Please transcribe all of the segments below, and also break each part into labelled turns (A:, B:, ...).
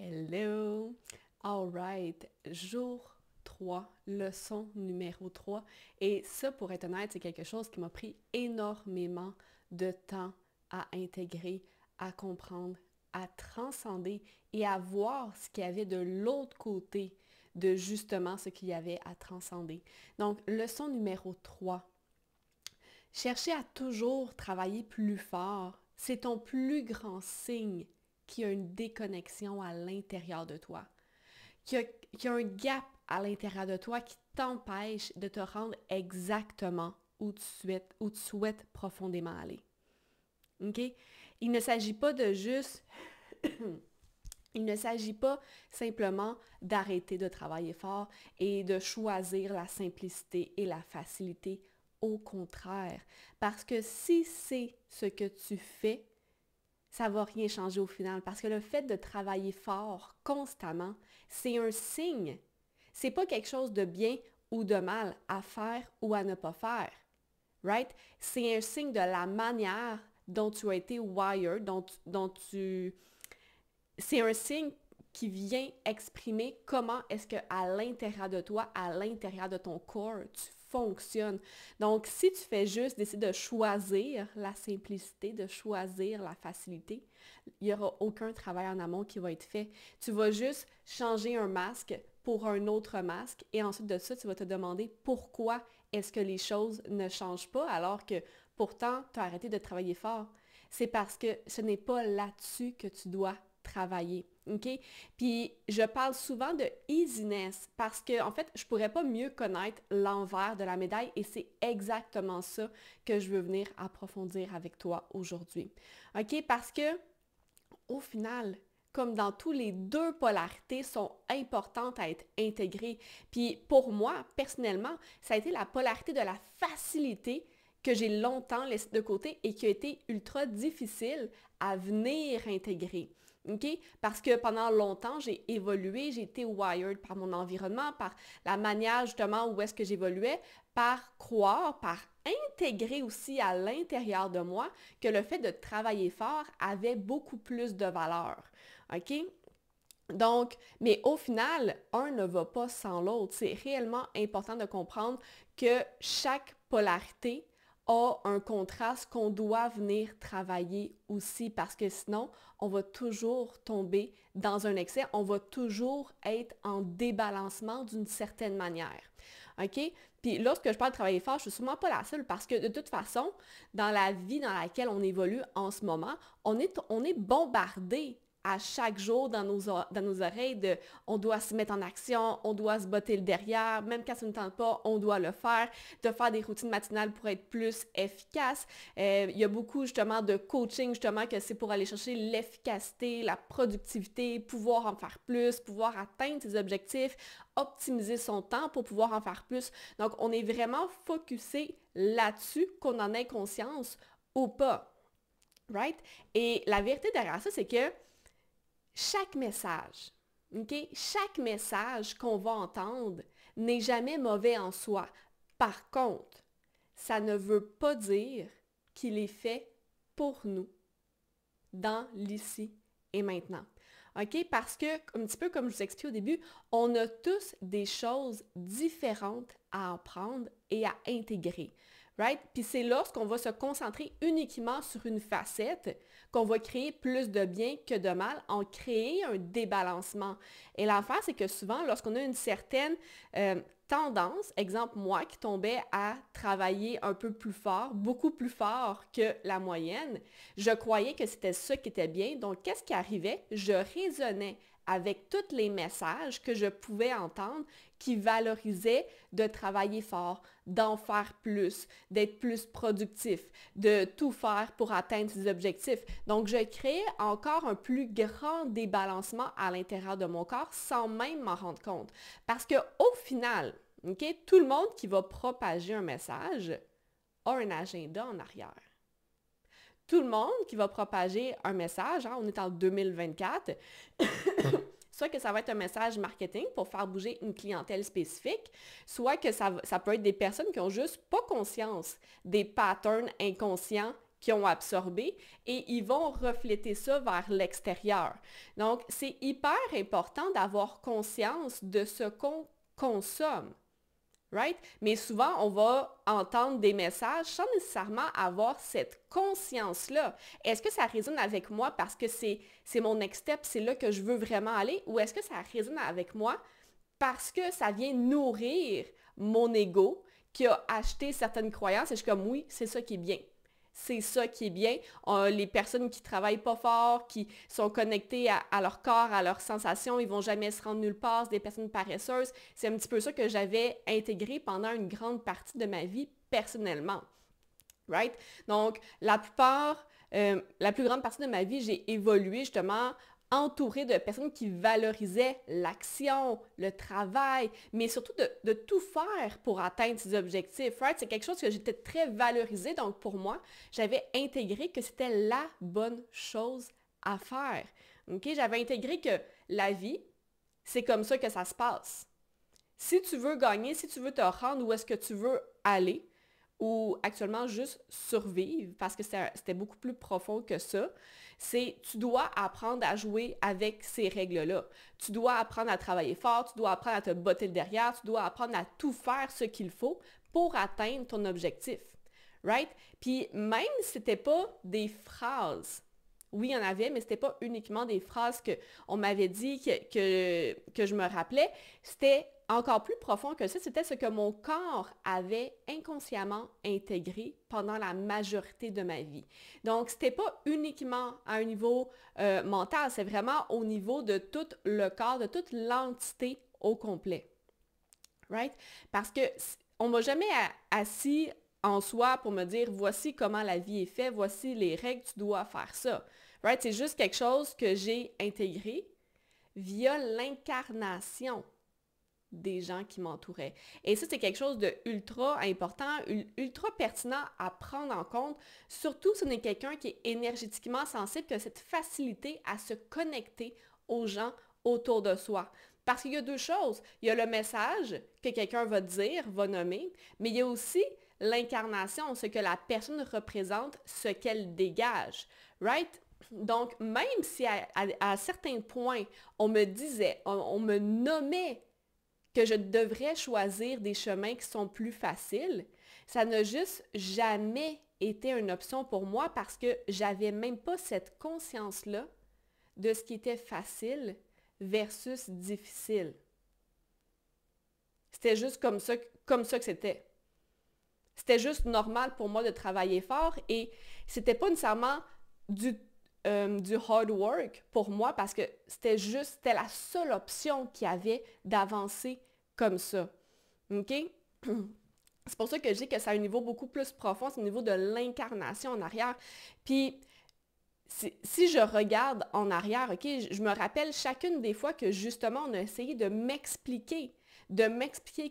A: Hello! Alright, jour 3, leçon numéro 3. Et ça, pour être honnête, c'est quelque chose qui m'a pris énormément de temps à intégrer, à comprendre, à transcender et à voir ce qu'il y avait de l'autre côté de justement ce qu'il y avait à transcender. Donc, leçon numéro 3. Chercher à toujours travailler plus fort, c'est ton plus grand signe qu'il y a une déconnexion à l'intérieur de toi, qu'il y a un gap à l'intérieur de toi qui t'empêche de te rendre exactement où tu souhaites profondément aller. OK? Il ne s'agit pas de juste... Il ne s'agit pas simplement d'arrêter de travailler fort et de choisir la simplicité et la facilité. Au contraire, parce que si c'est ce que tu fais, ça ne va rien changer au final. Parce que le fait de travailler fort constamment, c'est un signe. C'est pas quelque chose de bien ou de mal à faire ou à ne pas faire. Right? C'est un signe de la manière dont tu as été wired, c'est un signe qui vient exprimer comment est-ce que à l'intérieur de toi, à l'intérieur de ton corps, tu fonctionnes. Donc, si tu fais juste décider de choisir la simplicité, de choisir la facilité, il n'y aura aucun travail en amont qui va être fait. Tu vas juste changer un masque pour un autre masque et ensuite de ça, tu vas te demander pourquoi est-ce que les choses ne changent pas alors que pourtant, tu as arrêté de travailler fort. C'est parce que ce n'est pas là-dessus que tu dois travailler, OK? Puis, je parle souvent de easiness parce que, en fait, je pourrais pas mieux connaître l'envers de la médaille et c'est exactement ça que je veux venir approfondir avec toi aujourd'hui, OK? Parce que, au final, comme dans tous les deux polarités sont importantes à être intégrées. Puis, pour moi, personnellement, ça a été la polarité de la facilité que j'ai longtemps laissé de côté et qui a été ultra difficile à venir intégrer. OK? Parce que pendant longtemps, j'ai évolué, j'ai été wired par mon environnement, par la manière justement où est-ce que j'évoluais, par croire, par intégrer aussi à l'intérieur de moi que le fait de travailler fort avait beaucoup plus de valeur. OK? Donc, mais au final, un ne va pas sans l'autre. C'est réellement important de comprendre que chaque polarité a un contraste qu'on doit venir travailler aussi parce que sinon, on va toujours tomber dans un excès, on va toujours être en débalancement d'une certaine manière. OK? Puis lorsque je parle de travailler fort, je suis sûrement pas la seule parce que de toute façon, dans la vie dans laquelle on évolue en ce moment, on est bombardé à chaque jour dans nos oreilles de on doit se mettre en action, on doit se botter le derrière, même quand ça ne tente pas, on doit le faire, de faire des routines matinales pour être plus efficace. Il y a beaucoup justement de coaching justement que c'est pour aller chercher l'efficacité, la productivité, pouvoir en faire plus, pouvoir atteindre ses objectifs, optimiser son temps pour pouvoir en faire plus. Donc on est vraiment focusé là-dessus, qu'on en ait conscience ou pas. Right? Et la vérité derrière ça, c'est que chaque message, OK? Chaque message qu'on va entendre n'est jamais mauvais en soi. Par contre, ça ne veut pas dire qu'il est fait pour nous, dans l'ici et maintenant. OK? Parce que, un petit peu comme je vous expliquais au début, on a tous des choses différentes à apprendre et à intégrer. Right? Puis c'est lorsqu'on va se concentrer uniquement sur une facette qu'on va créer plus de bien que de mal, en créer un débalancement. Et l'affaire, c'est que souvent, lorsqu'on a une certaine tendance, exemple moi qui tombais à travailler un peu plus fort, beaucoup plus fort que la moyenne, je croyais que c'était ça qui était bien. Donc, qu'est-ce qui arrivait? Je raisonnais avec tous les messages que je pouvais entendre qui valorisaient de travailler fort, d'en faire plus, d'être plus productif, de tout faire pour atteindre ses objectifs. Donc, je créais encore un plus grand débalancement à l'intérieur de mon corps sans même m'en rendre compte. Parce qu'au final, okay, tout le monde qui va propager un message a un agenda en arrière. Tout le monde qui va propager un message, on est en 2024, soit que ça va être un message marketing pour faire bouger une clientèle spécifique, soit que ça peut être des personnes qui ont juste pas conscience des patterns inconscients qui ont absorbé et ils vont refléter ça vers l'extérieur. Donc, c'est hyper important d'avoir conscience de ce qu'on consomme. Right? Mais souvent, on va entendre des messages sans nécessairement avoir cette conscience-là. Est-ce que ça résonne avec moi parce que c'est mon next step, c'est là que je veux vraiment aller, ou est-ce que ça résonne avec moi parce que ça vient nourrir mon ego qui a acheté certaines croyances et je suis comme oui, c'est ça qui est bien. C'est ça qui est bien. Les personnes qui travaillent pas fort, qui sont connectées à leur corps, à leurs sensations, ils vont jamais se rendre nulle part, c'est des personnes paresseuses. C'est un petit peu ça que j'avais intégré pendant une grande partie de ma vie personnellement. Right? Donc, la plus grande partie de ma vie, j'ai évolué justement entourée de personnes qui valorisaient l'action, le travail, mais surtout de tout faire pour atteindre ses objectifs. Right? C'est quelque chose que j'étais très valorisée. Donc, pour moi, j'avais intégré que c'était la bonne chose à faire. Okay? J'avais intégré que la vie, c'est comme ça que ça se passe. Si tu veux gagner, si tu veux te rendre où est-ce que tu veux aller, ou actuellement juste survivre, parce que c'était beaucoup plus profond que ça, c'est tu dois apprendre à jouer avec ces règles-là. Tu dois apprendre à travailler fort, tu dois apprendre à te botter le derrière, tu dois apprendre à tout faire ce qu'il faut pour atteindre ton objectif. Right? Puis même si c'était pas des phrases, oui, il y en avait, mais c'était pas uniquement des phrases qu'on m'avait dit que je me rappelais, c'était encore plus profond que ça, c'était ce que mon corps avait inconsciemment intégré pendant la majorité de ma vie. Donc, c'était pas uniquement à un niveau mental, c'est vraiment au niveau de tout le corps, de toute l'entité au complet. Right? Parce que on m'a jamais assis en soi pour me dire voici comment la vie est faite, voici les règles, tu dois faire ça. Right? C'est juste quelque chose que j'ai intégré via l'incarnation des gens qui m'entouraient. Et ça, c'est quelque chose de ultra important, ultra pertinent à prendre en compte, surtout si on est quelqu'un qui est énergétiquement sensible, qui a cette facilité à se connecter aux gens autour de soi. Parce qu'il y a deux choses. Il y a le message que quelqu'un va dire, va nommer, mais il y a aussi l'incarnation, ce que la personne représente, ce qu'elle dégage. Right? Donc, même si à certains points, on me disait, on me nommait que je devrais choisir des chemins qui sont plus faciles, ça n'a juste jamais été une option pour moi parce que j'avais même pas cette conscience-là de ce qui était facile versus difficile. C'était juste comme ça que c'était. C'était juste normal pour moi de travailler fort et c'était pas nécessairement du hard work pour moi parce que c'était la seule option qu'il y avait d'avancer comme ça. OK? C'est pour ça que je dis que c'est à un niveau beaucoup plus profond, c'est au niveau de l'incarnation en arrière. Puis, si je regarde en arrière, OK, je me rappelle chacune des fois que justement on a essayé de m'expliquer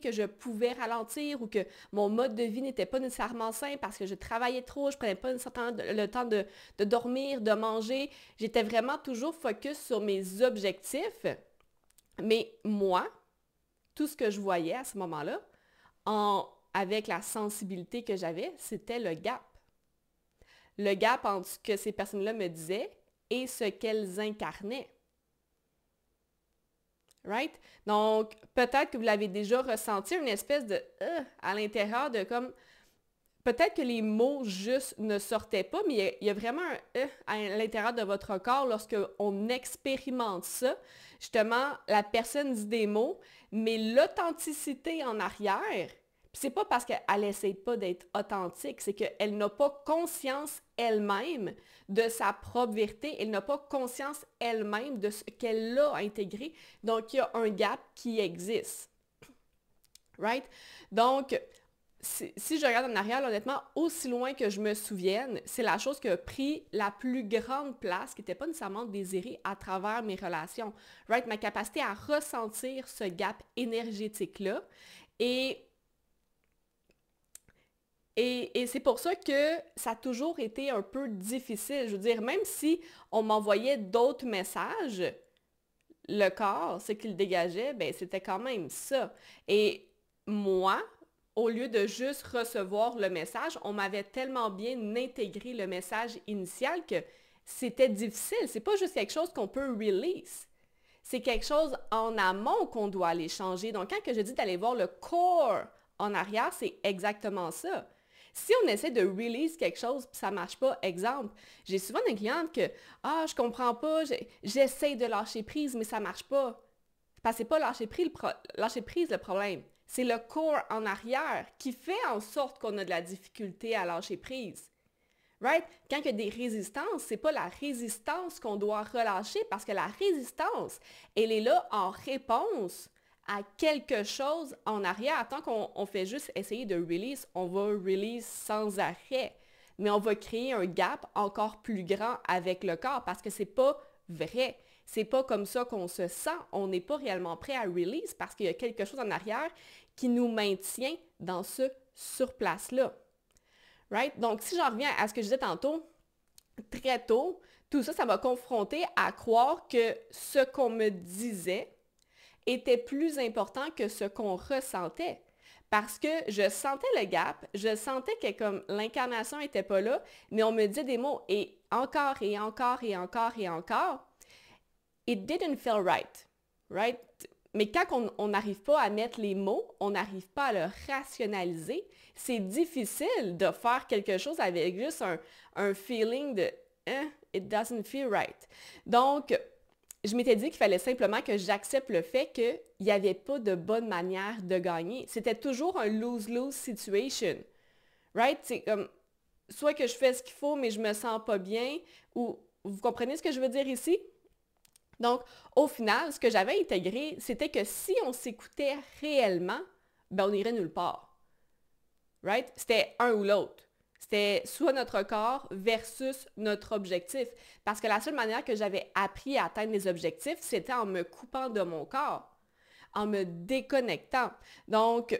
A: que je pouvais ralentir ou que mon mode de vie n'était pas nécessairement sain parce que je travaillais trop, je prenais pas nécessairement le temps de dormir, de manger. J'étais vraiment toujours focus sur mes objectifs. Mais moi, tout ce que je voyais à ce moment-là, avec la sensibilité que j'avais, c'était le gap. Le gap entre ce que ces personnes-là me disaient et ce qu'elles incarnaient. Right? Donc, peut-être que vous l'avez déjà ressenti, une espèce de à l'intérieur de comme, peut-être que les mots juste ne sortaient pas, mais il y a vraiment un à l'intérieur de votre corps lorsque on expérimente ça. Justement, la personne dit des mots, mais l'authenticité en arrière, c'est pas parce qu'elle essaie pas d'être authentique, c'est qu'elle n'a pas conscience elle-même de sa propre vérité, elle n'a pas conscience elle-même de ce qu'elle a intégré. Donc, il y a un gap qui existe. Right? Donc, si je regarde en arrière, honnêtement, aussi loin que je me souvienne, c'est la chose qui a pris la plus grande place, qui n'était pas nécessairement désirée à travers mes relations. Right? Ma capacité à ressentir ce gap énergétique-là. Et c'est pour ça que ça a toujours été un peu difficile. Je veux dire, même si on m'envoyait d'autres messages, le corps, ce qu'il dégageait, ben c'était quand même ça. Et moi, au lieu de juste recevoir le message, on m'avait tellement bien intégré le message initial que c'était difficile. C'est pas juste quelque chose qu'on peut release. C'est quelque chose en amont qu'on doit aller changer. Donc, quand que je dis d'aller voir le core en arrière, c'est exactement ça. Si on essaie de release quelque chose et ça ne marche pas, exemple, j'ai souvent des clientes que « Ah, je comprends pas, j'essaie de lâcher prise, mais ça ne marche pas. » Parce que ce n'est pas lâcher prise le problème. C'est le core en arrière qui fait en sorte qu'on a de la difficulté à lâcher prise. Right? Quand il y a des résistances, ce n'est pas la résistance qu'on doit relâcher parce que la résistance, elle est là en réponse à quelque chose en arrière. Tant qu'on fait juste essayer de release, on va release sans arrêt. Mais on va créer un gap encore plus grand avec le corps parce que c'est pas vrai. C'est pas comme ça qu'on se sent. On n'est pas réellement prêt à release parce qu'il y a quelque chose en arrière qui nous maintient dans ce surplace-là. Right? Donc, si j'en reviens à ce que je disais tantôt, très tôt, tout ça, ça m'a confronté à croire que ce qu'on me disait était plus important que ce qu'on ressentait. Parce que je sentais le gap, je sentais que comme l'incarnation n'était pas là, mais on me disait des mots et encore et encore et encore et encore. It didn't feel right. Right? Mais quand on n'arrive pas à mettre les mots, on n'arrive pas à le rationaliser, c'est difficile de faire quelque chose avec juste un feeling de « it doesn't feel right ». Donc, je m'étais dit qu'il fallait simplement que j'accepte le fait qu'il n'y avait pas de bonne manière de gagner. C'était toujours un lose-lose situation. Right? C'est comme, soit que je fais ce qu'il faut, mais je me sens pas bien, ou vous comprenez ce que je veux dire ici? Donc, au final, ce que j'avais intégré, c'était que si on s'écoutait réellement, ben on n'irait nulle part. Right? C'était un ou l'autre. C'était soit notre corps versus notre objectif. Parce que la seule manière que j'avais appris à atteindre mes objectifs, c'était en me coupant de mon corps, en me déconnectant. Donc,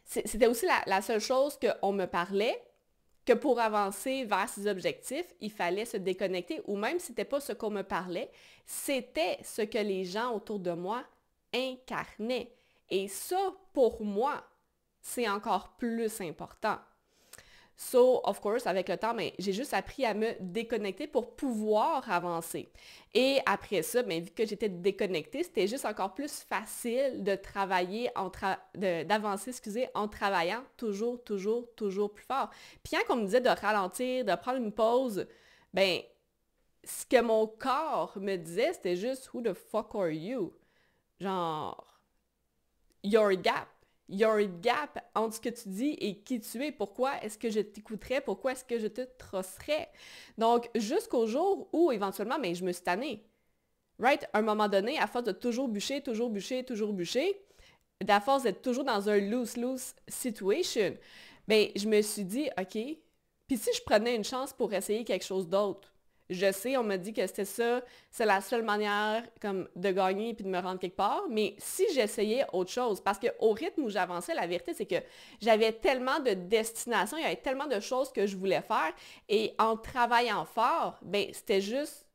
A: c'était aussi la seule chose qu'on me parlait, que pour avancer vers ses objectifs, il fallait se déconnecter, ou même si ce n'était pas ce qu'on me parlait, c'était ce que les gens autour de moi incarnaient. Et ça, pour moi, c'est encore plus important. So, of course, avec le temps, j'ai juste appris à me déconnecter pour pouvoir avancer. Et après ça, vu que j'étais déconnectée, c'était juste encore plus facile de travailler, d'avancer, en travaillant toujours plus fort. Puis quand on me disait de ralentir, de prendre une pause, ce que mon corps me disait, c'était juste « Who the fuck are you? » Genre, your gap entre ce que tu dis et qui tu es. Pourquoi est-ce que je t'écouterais? Pourquoi est-ce que je te trosserais? Donc, jusqu'au jour où, éventuellement, je me suis tannée. Right? À un moment donné, à force de toujours bûcher, à force d'être toujours dans un lose-lose situation, je me suis dit, OK, puis si je prenais une chance pour essayer quelque chose d'autre? Je sais, on m'a dit que c'était ça, c'est la seule manière comme de gagner puis de me rendre quelque part, mais si j'essayais autre chose, parce qu'au rythme où j'avançais, la vérité, c'est que j'avais tellement de destinations, il y avait tellement de choses que je voulais faire, et en travaillant fort, c'était juste,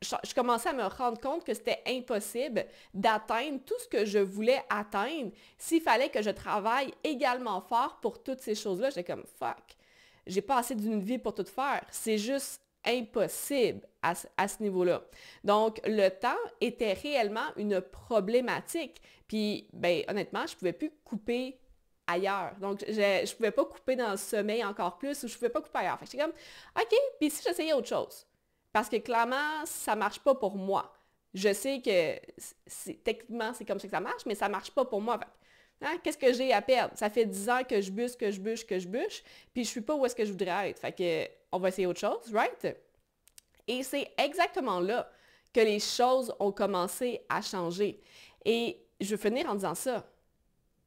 A: je commençais à me rendre compte que c'était impossible d'atteindre tout ce que je voulais atteindre s'il fallait que je travaille également fort pour toutes ces choses-là. J'étais comme, fuck, j'ai pas assez d'une vie pour tout faire, c'est juste impossible à ce niveau-là. Donc, le temps était réellement une problématique. Puis, honnêtement, je ne pouvais plus couper ailleurs. Donc, je ne pouvais pas couper dans le sommeil encore plus ou je ne pouvais pas couper ailleurs. Fait que j'étais comme, OK, puis si j'essayais autre chose? Parce que clairement, ça ne marche pas pour moi. Je sais que techniquement, c'est comme ça que ça marche, mais ça ne marche pas pour moi. Qu'est-ce que j'ai à perdre? Ça fait 10 ans que je bûche, puis je ne suis pas où est-ce que je voudrais être. Fait que, on va essayer autre chose, right? Et c'est exactement là que les choses ont commencé à changer. Et je veux finir en disant ça.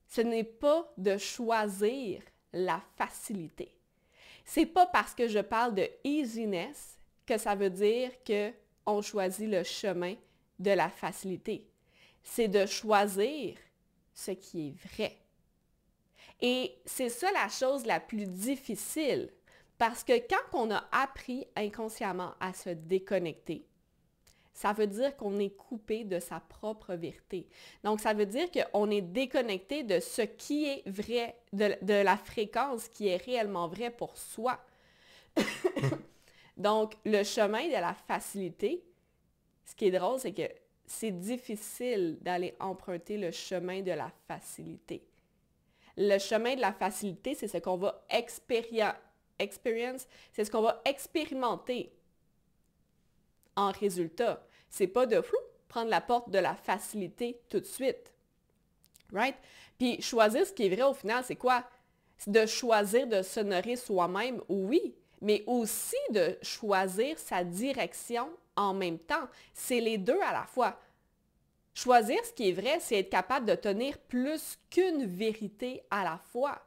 A: Ce n'est pas de choisir la facilité. C'est pas parce que je parle de easiness que ça veut dire qu'on choisit le chemin de la facilité. C'est de choisir ce qui est vrai. Et c'est ça la chose la plus difficile, parce que quand on a appris inconsciemment à se déconnecter, Ça veut dire qu'on est coupé de sa propre vérité. Donc, ça veut dire qu'on est déconnecté de ce qui est vrai, de la fréquence qui est réellement vraie pour soi. Donc, le chemin de la facilité, ce qui est drôle, c'est que c'est difficile d'aller emprunter le chemin de la facilité. Le chemin de la facilité, c'est ce qu'on va c'est ce qu'on va expérimenter en résultat. C'est pas de prendre la porte de la facilité tout de suite. Right? Puis choisir ce qui est vrai au final, c'est quoi? C'est de choisir de s'honorer soi-même, oui, mais aussi de choisir sa direction en même temps. C'est les deux à la fois. Choisir ce qui est vrai, c'est être capable de tenir plus qu'une vérité à la fois.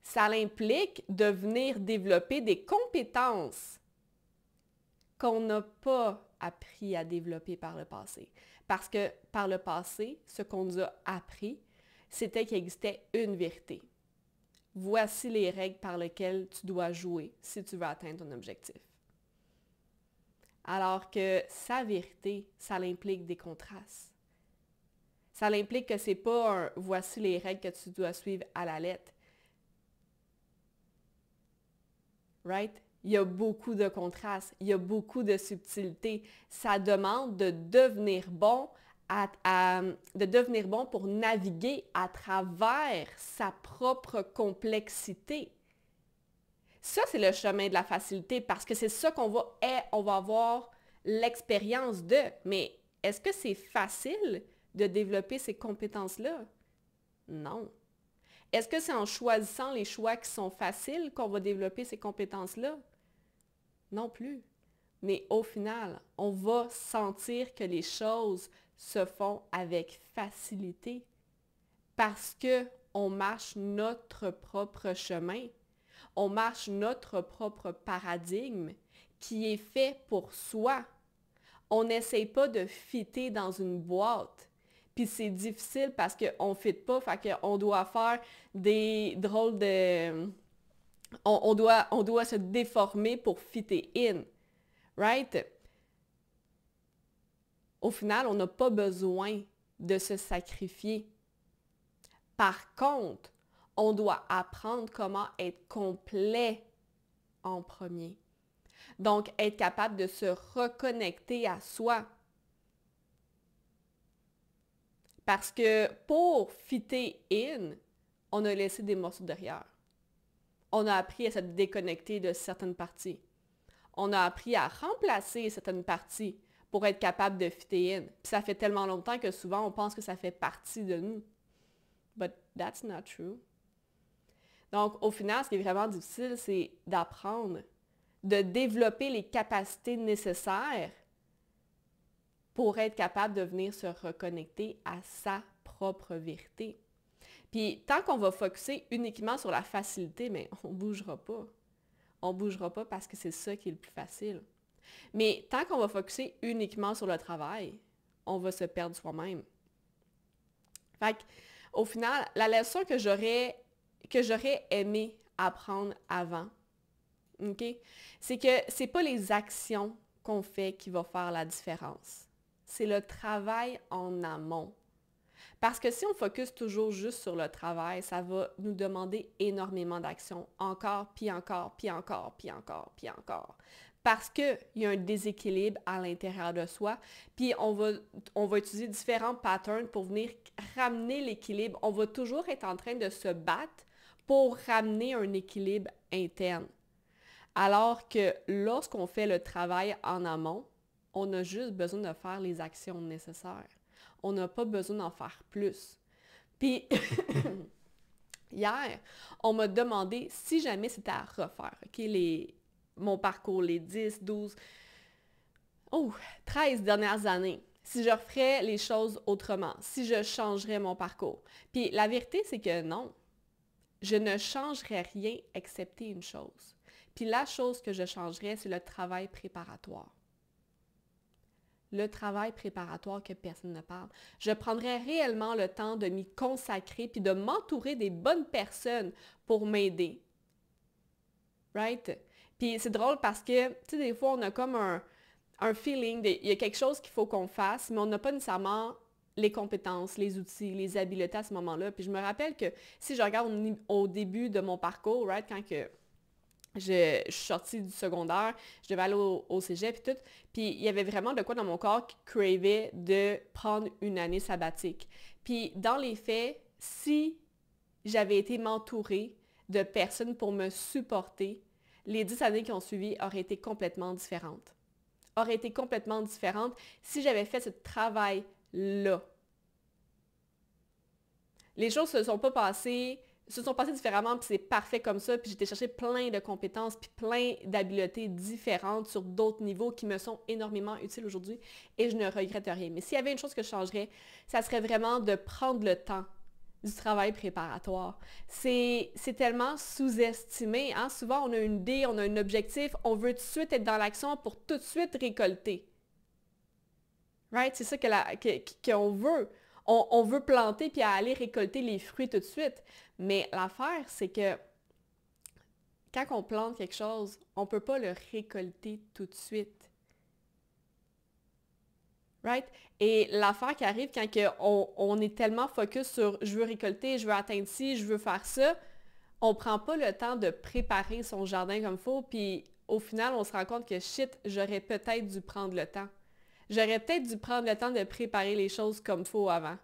A: Ça implique de venir développer des compétences qu'on n'a pas appris à développer par le passé. Parce que par le passé, ce qu'on nous a appris, c'était qu'il existait une vérité. Voici les règles par lesquelles tu dois jouer si tu veux atteindre ton objectif. Alors que sa vérité, ça implique des contrastes. Ça implique que c'est pas un « voici les règles que tu dois suivre à la lettre ». Right? Il y a beaucoup de contrastes, il y a beaucoup de subtilités. Ça demande de devenir bon pour naviguer à travers sa propre complexité. Ça, c'est le chemin de la facilité parce que c'est ça on va avoir l'expérience de. Mais est-ce que c'est facile de développer ces compétences-là? Non. Est-ce que c'est en choisissant les choix qui sont faciles qu'on va développer ces compétences-là? Non plus. Mais au final, on va sentir que les choses se font avec facilité parce qu'on marche notre propre chemin. On marche notre propre paradigme qui est fait pour soi. On n'essaye pas de fitter dans une boîte. Puis c'est difficile parce qu'on ne fit pas, fait qu'on doit faire des drôles de... On doit se déformer pour fitter in. Right? Au final, on n'a pas besoin de se sacrifier. Par contre, on doit apprendre comment être complet en premier. Donc, être capable de se reconnecter à soi. Parce que pour fitter in, on a laissé des morceaux derrière. On a appris à se déconnecter de certaines parties. On a appris à remplacer certaines parties pour être capable de fitter in. Puis ça fait tellement longtemps que souvent on pense que ça fait partie de nous. But that's not true. Donc, au final, ce qui est vraiment difficile, c'est d'apprendre, de développer les capacités nécessaires pour être capable de venir se reconnecter à sa propre vérité. Puis, tant qu'on va focusser uniquement sur la facilité, mais on ne bougera pas. On ne bougera pas parce que c'est ça qui est le plus facile. Mais tant qu'on va focusser uniquement sur le travail, on va se perdre soi-même. Fait qu'au final, la leçon que j'aurais aimé apprendre avant, okay, c'est que c'est pas les actions qu'on fait qui vont faire la différence. C'est le travail en amont. Parce que si on focus toujours juste sur le travail, ça va nous demander énormément d'actions, encore, puis encore, puis encore, puis encore, puis encore. Parce qu'il y a un déséquilibre à l'intérieur de soi, puis on va utiliser différents patterns pour venir ramener l'équilibre. On va toujours être en train de se battre pour ramener un équilibre interne. Alors que lorsqu'on fait le travail en amont, on a juste besoin de faire les actions nécessaires. On n'a pas besoin d'en faire plus. Puis, hier, on m'a demandé si jamais c'était à refaire, OK, mon parcours, les 10, 12, 13 dernières années, si je referais les choses autrement, si je changerais mon parcours. Puis la vérité, c'est que non, je ne changerais rien excepté une chose. Puis la chose que je changerais, c'est le travail préparatoire. Le travail préparatoire que personne ne parle. Je prendrais réellement le temps de m'y consacrer puis de m'entourer des bonnes personnes pour m'aider. Right? Puis c'est drôle parce que, tu sais, des fois, on a comme un feeling, il y a quelque chose qu'il faut qu'on fasse, mais on n'a pas nécessairement les compétences, les outils, les habiletés à ce moment-là. Puis je me rappelle que si je regarde au début de mon parcours, right, quand que je suis sortie du secondaire, je devais aller au cégep et tout, puis il y avait vraiment de quoi dans mon corps qui cravait de prendre une année sabbatique. Puis dans les faits, si j'avais été m'entourer de personnes pour me supporter, les 10 années qui ont suivi auraient été complètement différentes. Auraient été complètement différentes si j'avais fait ce travail-là. Les choses se sont passées différemment, puis c'est parfait comme ça, puis j'ai été chercher plein de compétences, puis plein d'habiletés différentes sur d'autres niveaux qui me sont énormément utiles aujourd'hui, et je ne regrette rien. Mais s'il y avait une chose que je changerais, ça serait vraiment de prendre le temps du travail préparatoire. C'est tellement sous-estimé, hein? Souvent, on a une idée, on a un objectif, on veut tout de suite être dans l'action pour tout de suite récolter. Right? C'est ça qu'on veut. On veut planter puis aller récolter les fruits tout de suite. Mais l'affaire, c'est que quand on plante quelque chose, on ne peut pas le récolter tout de suite. Right? Et l'affaire qui arrive quand on est tellement focus sur je veux récolter, je veux atteindre ci, je veux faire ça, on ne prend pas le temps de préparer son jardin comme il faut, puis au final, on se rend compte que shit, j'aurais peut-être dû prendre le temps. J'aurais peut-être dû prendre le temps de préparer les choses comme il faut avant.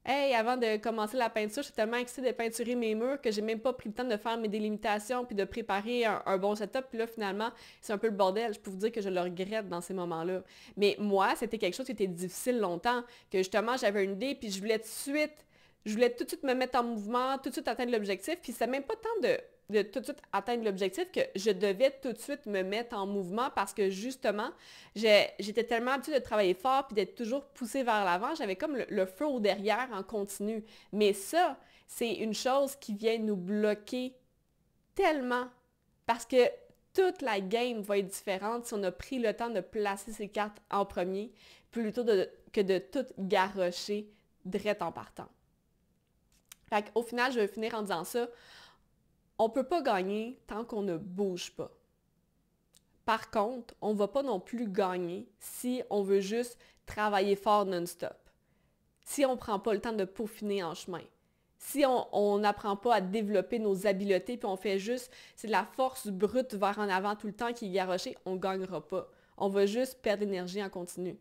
A: Hey, avant de commencer la peinture, je suis tellement excitée de peinturer mes murs que j'ai même pas pris le temps de faire mes délimitations puis de préparer un bon setup. Puis là, finalement, c'est un peu le bordel. Je peux vous dire que je le regrette dans ces moments-là. Mais moi, c'était quelque chose qui était difficile longtemps, que justement, j'avais une idée puis je voulais tout de suite me mettre en mouvement, tout de suite atteindre l'objectif. Puis c'est même pas tant de tout de suite atteindre l'objectif que je devais tout de suite me mettre en mouvement parce que justement, j'étais tellement habituée de travailler fort puis d'être toujours poussée vers l'avant, j'avais comme le feu au derrière en continu. Mais ça, c'est une chose qui vient nous bloquer tellement parce que toute la game va être différente si on a pris le temps de placer ses cartes en premier plutôt que de tout garrocher direct en partant. Fait qu'au final, je vais finir en disant ça. On ne peut pas gagner tant qu'on ne bouge pas. Par contre, on ne va pas non plus gagner si on veut juste travailler fort non-stop. Si on ne prend pas le temps de peaufiner en chemin. Si on n'apprend pas à développer nos habiletés puis on fait juste, c'est de la force brute vers en avant tout le temps qui est garochée, on ne gagnera pas. On va juste perdre l'énergie en continu.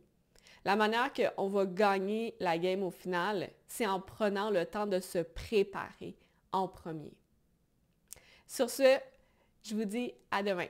A: La manière qu'on va gagner la game au final, c'est en prenant le temps de se préparer en premier. Sur ce, je vous dis à demain.